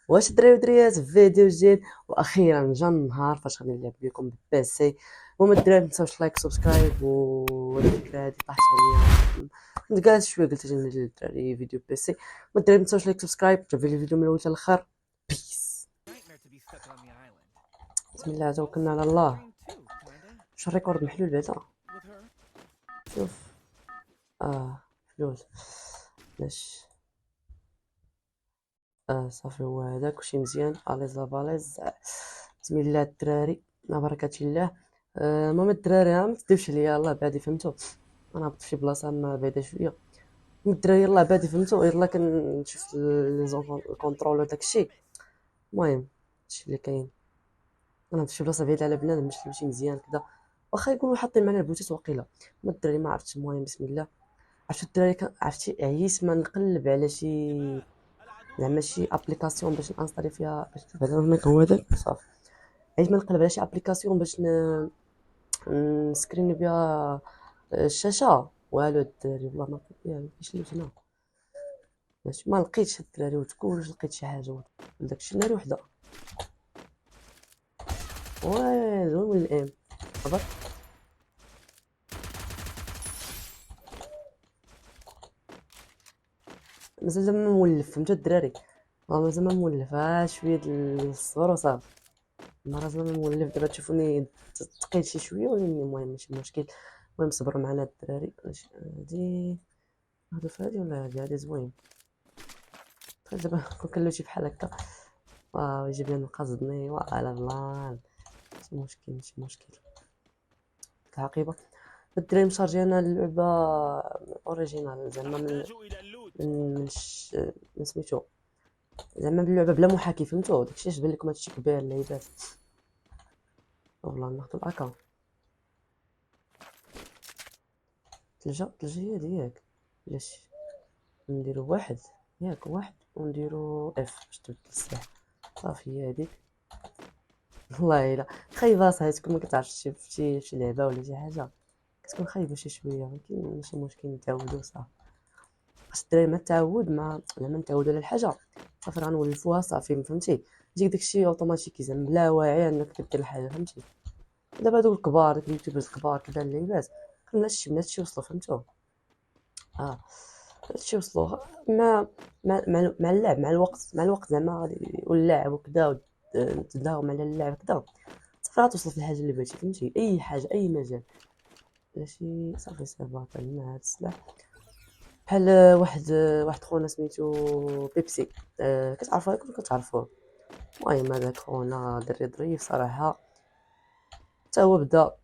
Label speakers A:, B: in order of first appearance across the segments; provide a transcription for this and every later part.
A: واش الدراري ودريات في فيديو جديد، واخيرا جا النهار فاش غادي نلعب بكم بالبيسي. المهم الدراري متنساوش لايك سبسكرايب والفكره هادي طاحت عليا، كنت جالس شويه قلت اجي ندير للدراري فيديو بيسي. والدراري متنساوش لايك سبسكرايب، شوفوا الفيديو من الاول حتى الاخر. بيس. بسم الله توكلنا على الله. واش الريكورد محلول بعدا؟ شوف فلوس باش صافي هو هذاك كلشي مزيان. اليز لافاليز. بسم الله الدراري على بركه الله. المهم الدراري ما تديوش عليا، الله بعدي فهمتوا، انا هبط في شي بلاصه ما بعيده شويه. الدراري يلاه بعدي فهمتوا، يلاه كنشوف لي زون كونترول وداكشي. المهم هادشي اللي كاين، انا هبط في شي بلاصه بعيده على بنادم باش نمشي مزيان كذا، واخا يكونوا حاطين معنا البوتيس وقيله. ما الدراري ما عرفتش. المهم بسم الله. عرفتي الدراري عرفتي عييت ما نقلب على شي زعما شي ابليكاسيون باش نانستالي فيها، باش هذا الميك هو هذاك صافي. عييت ما نقلب على شي ابليكاسيون باش نسكرين بها الشاشه. والو الدراري والله ما كاينش اللي هنا، باش ما لقيتش الدراري. وتكون لقيت شي حاجه داكشي ناري وحده. وين الام هبط. مازال زعما مولف فهمتوا الدراري، مازال ما مولف، شويه ديال الصبر وصافي. المره زعما مولف دابا تشوفوني تقيل شي شويه، ولكن المهم ماشي مشكل. المهم صبروا معنا الدراري. هادي ناخدو في هادي ولا هادي زوين. دابا كون كنلوتي بحال هكا يجيب لنا القصدني وعلى بلان. ماشي مشكل العقيبه. الدراري مشارجينا اللعبه اوريجينال زعما من سميتو، زعما اللعبه بلا محاكي فهمتو. داكشي اش بان لكم هادشي كبير اللعيبات. والله ناخدو الاكا تلجا هي ديالك. علاش نديرو واحد ياك واحد ونديرو اف باش تبدل السلاح. صافي هي هاديك. والله الا خايبه صحيت كون ما كتعرفش شي لعبه ولا شي حاجه كتكون خايبه شي شويه، ولكن ماشي مشكل نتعودو صافي. خاص الدراري مع التعود، مع زعما نتعودو على الحاجه صافي غنولفوها صافي فهمتي. يجيك داكشي اوتوماتيكي زعما بلا واعي انك كدير الحاجه فهمتي. دابا هادوك الكبار داك اليوتيوبرز الكبار كدا اللعيبات كنا هادشي بنات وصلوا فهمتو. هادشي وصلوا مع اللعب مع الوقت زعما غادي واللعب وكدا تداوم على اللعب كدا صافي غتوصل في الحاجه اللي بغيتي فهمتي. اي حاجه اي مجال ماشي صافي سير تعلمنا هاد السلاح. بحال واحد خونا سميتو بيبسي، كتعرفوه كنت كتعرفوه. المهم هذاك خونا دري ظريف صراحه، حتى هو بدا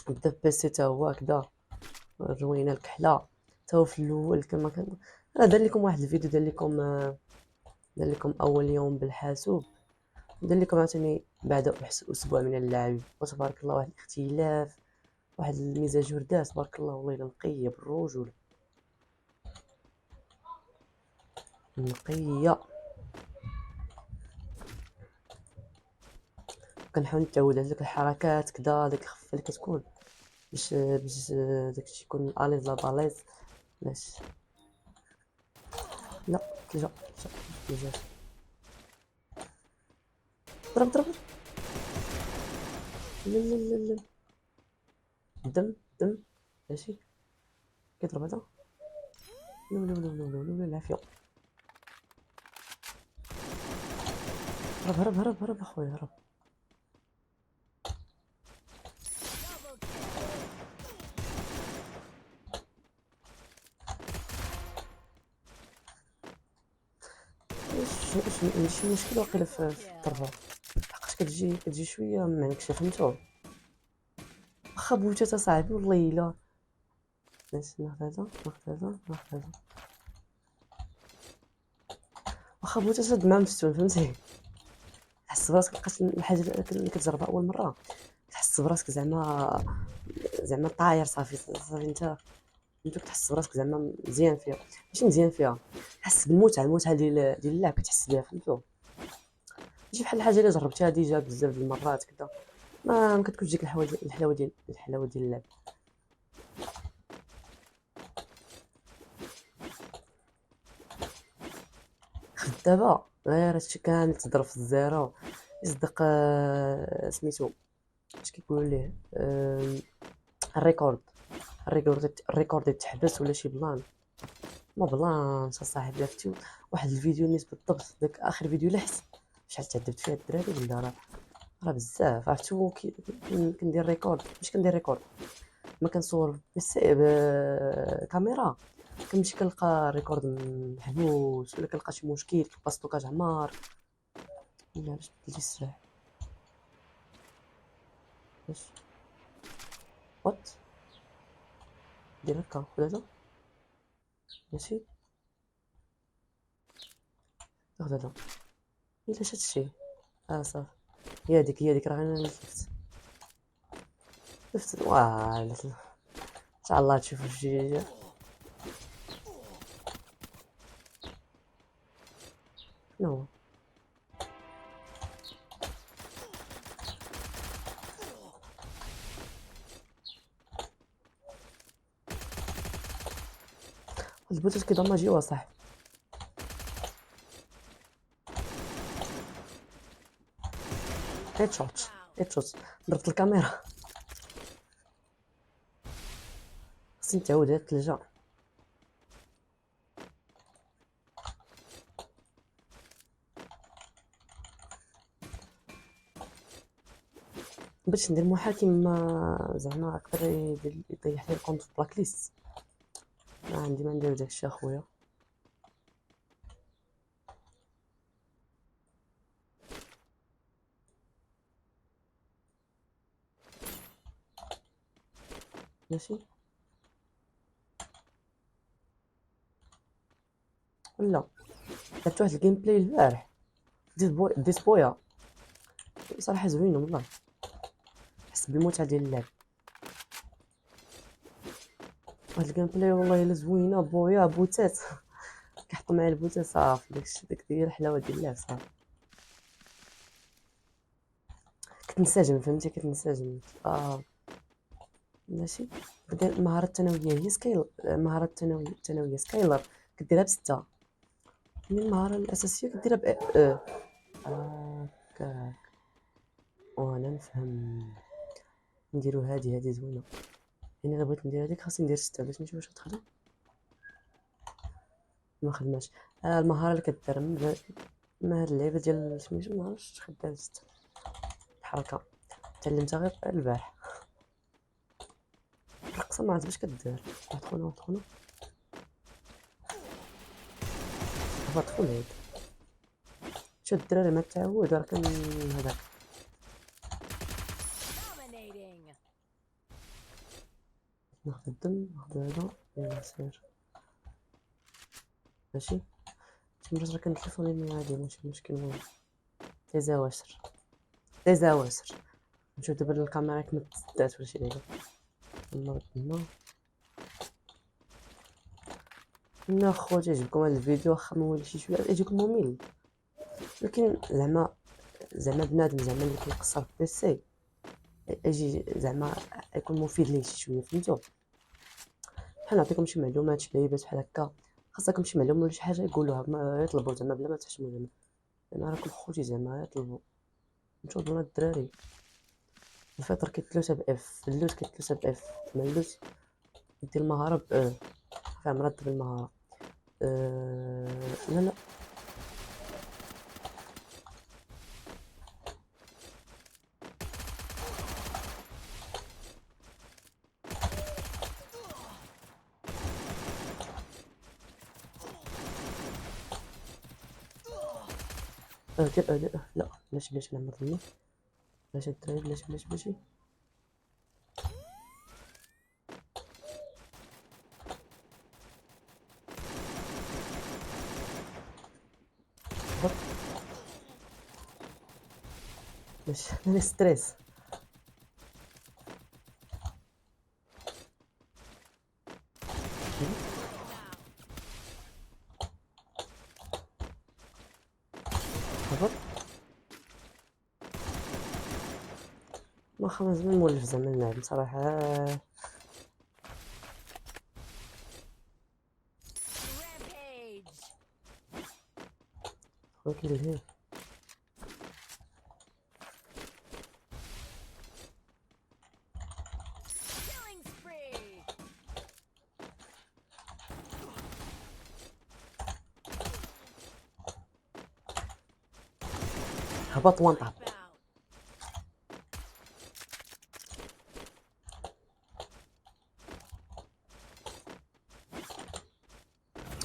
A: في بيسي حتى هو كدا روينه الكحله. حتى هو في الاول كما كان راه دار لكم واحد الفيديو، دار لكم اول يوم بالحاسوب، دار لكم عاوتاني بعد اسبوع من اللعب. وتبارك الله واحد الاختلاف، واحد المزاج دار تبارك الله. والله الا نقيه بالرجل نقيه. كنحاول نتعود على ديك الحركات كدا، ديك الخفه اللي كتكون باش داكشي يكون اليز لا باليز. باش لا تلجا تلجا ضرب. لا لا لا لا دم ماشي كيضرب هذا. لا لا لا لا لا لا العافيه. هرب اخويا هرب. ماشي مشكل واقيلا في الضربه، لحقاش كتجي شويه معنكشه فهمتو. واخا بوتات اصاحبي والله الا ناخد هذا. واخا بوتات مع مفتون فهمتي. تحس براسك لقيت الحاجه اللي كتجربها اول مره، تحس براسك زعما طاير صافي انت كتحس براسك زعما مزيان فيها. ماشي مزيان فيها، تحس المتعه ديال اللعب كتحس بها فهمتو. ماشي بحال الحاجه اللي جربتها ديجا بزاف د المرات كذا ما كتكونش ديك الحلاوه ديال اللعب. دابا غير هادشي كامل تضرب في الزيرو، يصدق سميتو اش كيقولوا ليه الريكورد، الريكورد يتحبس ولا شي بلان، ما بلانش اصاحبي. عرفتي واحد الفيديو نيت بالضبط، داك اخر فيديو لحت شحال تعذبت فيها الدراري ولا راه بزاف. عرفتو كندير ريكورد، مش كندير ريكورد، ما كنصور بسي بكاميرا، كنمشي كنلقى الريكورد محبوس ولا كنلقى شي مشكل، كنلقى ستوكاج عمار. لا باش بدلتي السلاح باش وات دير هكا خذ هذا ماشي، خذ هذا الا شات الشي صافي. هي هاديك راه انا اللي لفت واه ان شاء الله تشوفوا شي. شنو هو البوتات كيدماجيوها صح. هيد شوت هيد شوت، ضربت الكاميرا. خصني نتعود هاد الثلجة. باش ندير محاكم زعما يقدر يطيح لي الكونت في بلاك ليست، ما عندي ما ندير داكشي اخويا. ماشي ولا درت واحد الجيم بلاي البارح، ديت بويا صراحه زوينه والله، حس بالمتعه ديال اللعب. واحد الجيم بلاي والله الا زوينه، بويا بوتات كيحطوا معايا البوتات صافي، داكشي داك هي الحلاوه ديال اللعب صافي. كتنسجم فهمتي، كتنسجم ماشي. بدل المهارة الثانوية هي المهارة الثانوية سكايلر كديرها ب6، هي المهارة الأساسية كديرها هكاك. وأنا نفهم. نديرو هادي زوينة، يعني إلا بغيت ندير هاديك خاصني ندير 6 باش نشوف واش غتخدم. ما خدماش. المهارة اللي كدير من هاد اللعبة ديال سميتو معرفتش تخدم 6 الحركة، تعلمتها غير البارح. الرقصة معرفت باش كدير. واحد خونا فدخل هاد شو الدراري ما تعود راه كان هذاك. ناخد الدم ناخد هذا يلا سير ماشي. شي مرات راه كنتلفون لي عادي ماشي مشكل. المهم تيزاواسر نشوف دابا الكاميرا كما تسدات ولا شي لعبة. لا خوتي يعجبكم هذا الفيديو واخا مولي شي شويه يجيكم ممل، ولكن زعما بنادم زعما اللي كيقصر في بيسي يجي زعما يكون مفيد ليه شي شويه فهمتو. بحال نعطيكم شي معلومات شي لعيبات بحال هكا، خاصكم شي معلومه ولا شي حاجه يقولوها ما يطلبوا زعما بلا ما تحشموا زعما. انا راكم خوتي زعما يطلبوا. نشوفوا الدراري الفطر كيتلوسا باف، اللوز كيتلوسا باف، مع اللوز دير المهاره فاهم مرتب المهاره. لا لا بلاش نعمر لي، بلاش الدراري بلاش هبط باش انا ستريس. هبط ما خلاص زعما نولف زعما نلعب صراحه. كاين لهيه
B: Killing spree.
A: هبط وان طاب.
B: Wipe out.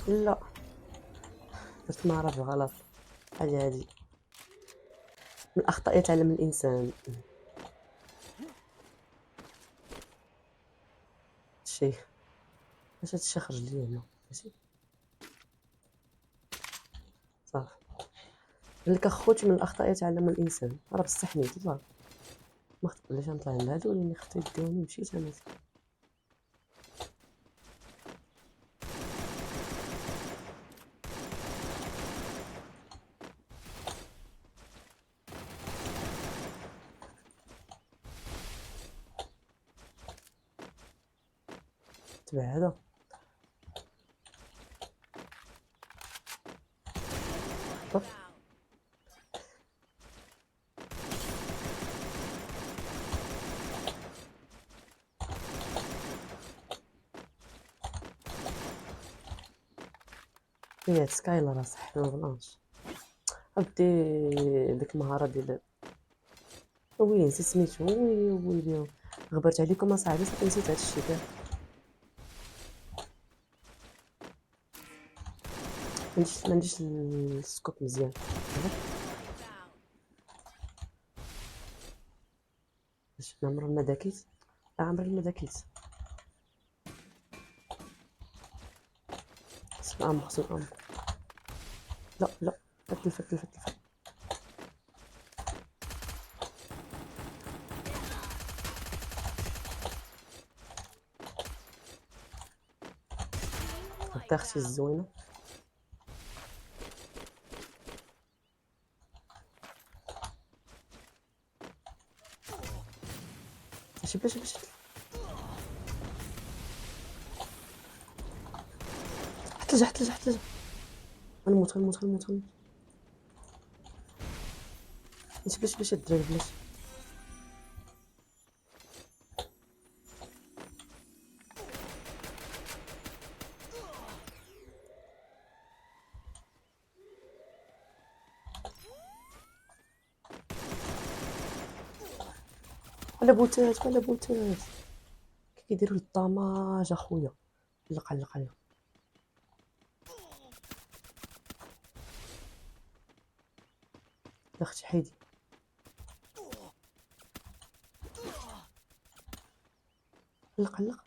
A: لا درت مهارة بالغلط. حاجة هادي من الأخطاء يتعلم الإنسان. هادشي باش هادشي خرج ليا هنا ماشي صافي. قالك اخوتي من الأخطاء يتعلم الإنسان. راه بصح نيت الله ما خطبلاش نطلع لهادو اللي خطو يديوني مشيت أنا تبع هذا.
B: Wipe out.
A: هي سكايلر صح ما بلانش. ودي ديك المهارة ديال وي نسيت سميتو ويلي غبرت عليكم اصاحبي صافي نسيت هادشي كاع. ما عنديش السكوب مزيان.
B: Wipe out.
A: باش نعمر المداكيت. لا عمر المداكيت خصو الامر خصو الامر. لا لا فتل فتل فتل فتل.
B: Wipe
A: هدا اختي
B: out.
A: الزوينة. ماشي بلاش باش حتلجا حتلجا حتلجا. غنموت غنموت غنموت غنموت. ماشي باش الدراري بلاش. ولا بوتات ولا بوتات كيديروا الدماج اخويا. علق علق علق. يا اختي حيدي. علق علق.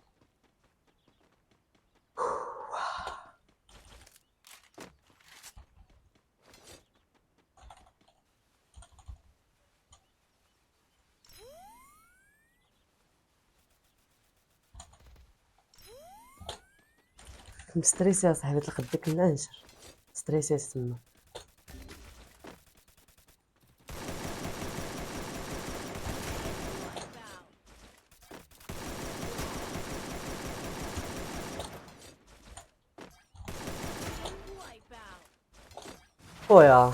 A: مستريسي يا صاحبي تلقى ديك النانشر ستريسي تما.
B: Wipe out. Wipe out.
A: خويا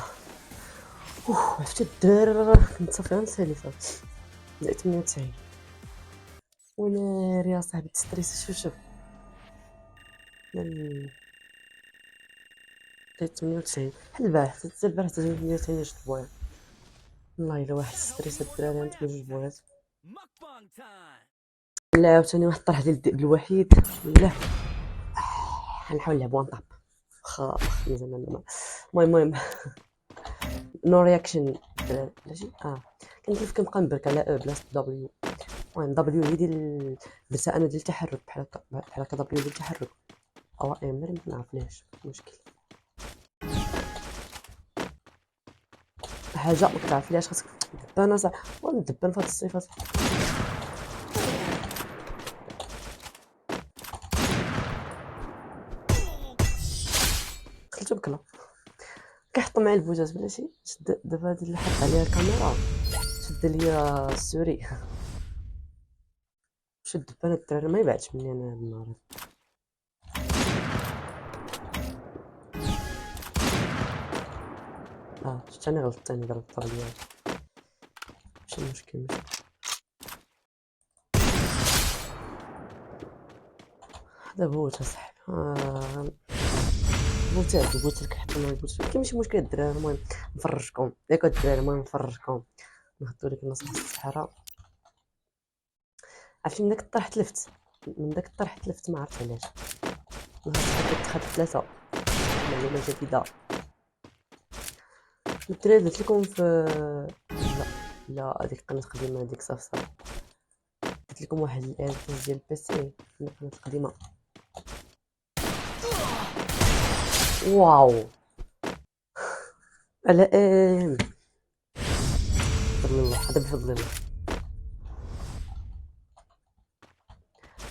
A: عرفتي الدراري راه كنت صافي غنسالي صافي. زائد 98 وناري يا صاحبي تستريسي. شوف زائد 98 بحال البارح حتى البارح حتى 98 جوج بويض. والله الا واحد ستريس الدراري انت بجوج بويض.
B: Mukbang time.
A: لا عاوتاني واحد الطرح ديال الذئب الوحيد. لا غنحاول نلعب وان طاب واخا مزال المهم نو رياكشن بلاتي. كنت كنبقى نبرك على بلاصه دبليو. المهم دبليو هي ديال درتها انا ديال التحرك بحال هكا دبليو ديال التحرك او ام ما نعرف ليش مشكل حاجه ما كتعرف ليش خاصك دبانه صح وندبن في هاد الصفات. دخلت بكلا كيحطوا معايا البوجات بلاتي. شد دابا هادي اللي حط عليها الكاميرا شد ليا السوري. شد دبانه الدراري ما يبعدش مني انا هاد النهار. شفت انا غلطت، انا ضربت الطاغيات. ماشي مشكل ماشي. هذا بوت اصاحبي. بوتات البوتات كيحطوا لنا البوت، كاين ماشي مشكل الدراري. المهم نفرجكم ياك الدراري، المهم نفرجكم. نهضروا لك الناس في الصحراء. عرفتي من داك الطرح تلفت، من داك الطرح تلفت، ما عرفت علاش. نهار كتخد 3 معلومه جديده. الدراري درت لكم في لا لا هذيك القناه القديمه هذيك صافي صافي. درت لكم واحد الاعداد ديال البيسي في القناه القديمه. واو على بفضل الله، هذا بفضل الله،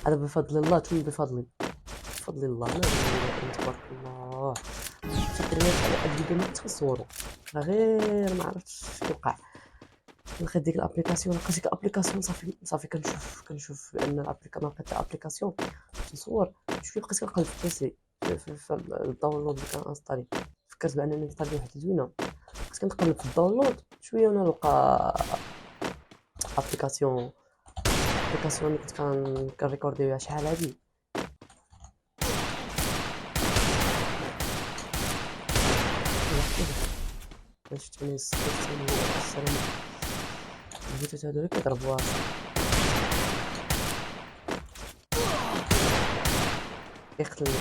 A: هذا بفضل الله ثم بفضلي، بفضل الله. ما تبارك الله. شي دريات على هاد الفيديو ما كنت كنصورو، غير ما عرفتش كيوقع. لقيت ديك الابليكاسيون، لقيت ديك الابليكاسيون صافي كنشوف بان الابليكاسيون، ما لقيت الابليكاسيون باش نصور. شويه بقيت كنقلب في البيسي في الداونلود اللي كنانستالي. فكرت بانني نستالي واحد زوينه، بقيت كنقلب في الداونلود شويه ونلقى ابليكاسيون اللي كنت كنريكورديوها شحال هادي. شفت من السلام البوتات هادو كيضربوها. يقتلني.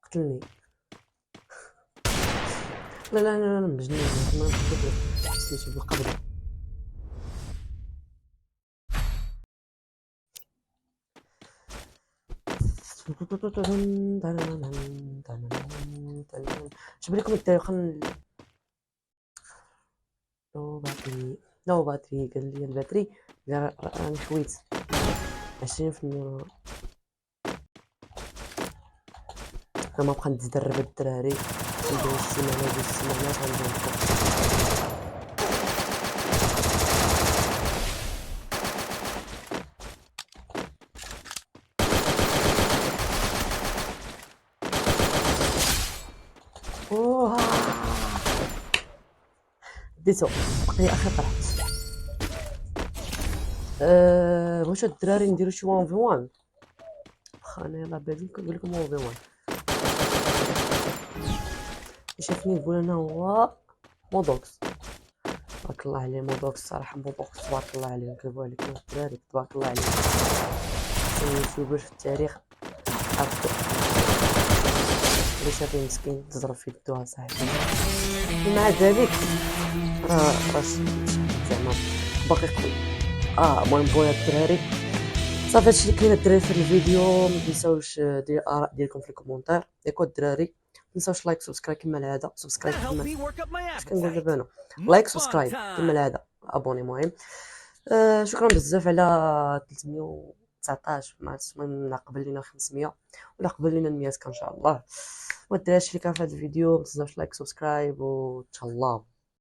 A: قتلني. لا مجنون، ما حسيتش بالقبض. جيب لكم الدري. لو باتري قال لي الباتري راني خويت 20%. ما بقى نتدرب الدراري، ندير السيمانه جوج السيمانات غندير الكورس. اوه ديتو بقي اخر طرح. واش الدراري نديرو شي 1 في 1. واخا انا يلاه بالي كنقول لكم 1 في 1. شافني نقول انا هو مودوكس. تبارك الله عليه مودوكس، صراحه مودوكس تبارك الله عليه. نكذبوا عليكم الدراري، تبارك الله عليه. يوتيوبر في التاريخ عرفتو اللي شافي مسكين تضرب في يدوها صاحبي. ومع ذلك راه زعما باقي قوي. المهم بويا الدراري صافي هادشي اللي كاين الدراري في الفيديو. متنساوش دير الاراء ديالكم في الكومونتير ياكو الدراري. متنساوش لايك سبسكرايب كما العاده. سبسكرايب كما اش كنقول دابا انا، لايك سبسكرايب كما العاده، ابوني. المهم شكرا بزاف على 319 ما عرفتش. المهم لا قبل لينا 500 ولا قبل لينا 100 ان شاء الله. والدراري اللي كان في هذا الفيديو متنساوش لايك سبسكرايب وتهلاو.